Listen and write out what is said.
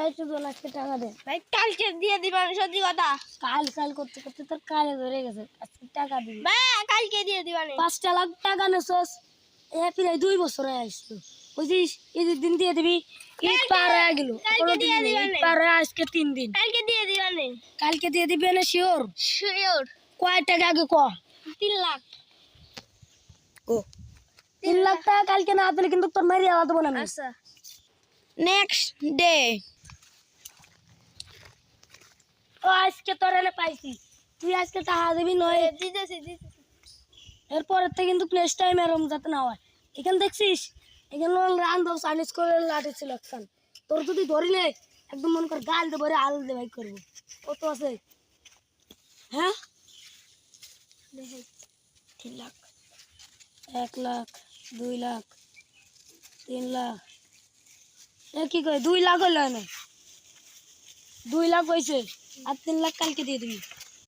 এই শুধু আজকে টাকা দে ভাই কালকে দিয়ে দিবেন সত্যি কথা। কাল কাল করতে করতে তোর কালে ধরে গেছে আজকে টাকা দিবি ভাই কালকে দিয়ে দিবেন। 5 লাখ টাকা নেছস প্রায় 2 বছর আসলো বুঝিস ঈদের দিন দিয়ে দিবি ঈদ পার হয়ে গেল কালকে দিয়ে দিবেন। পার হয়ে আজকে 3 দিন কালকে দিয়ে দিবেন। কালকে দিয়ে দিবি না শিওর শিওর। কয় টাকা আগে ক 3 লাখ। ও 3 লাখ টাকা কালকে না দিলে কিন্তু তোর মারি আলাদা দেব না আমি আচ্ছা নেক্সট ডে। ও আজকে তোর এনে পাইছি তুই আজকে টাকা দিবি নয় দিতেছি। এরপরের থেকে কিন্তু প্লেস টাইম এরম যাতে না হয় এখানে দেখছিস এখানে রান দাও সার্ভিস করে লাঠি সিলেকশন তোর যদি ধরি নে একদম মন কর গাল দেবো রে আল দে ভাই করবো কত আছে হ্যাঁ 3 লাখ 1 লাখ 2 লাখ 3 লাখ এ কি কয় 2 লাখ হইল না 2 লাখ হয়েছে আর 3 লাখ কালকে দিয়ে দিবি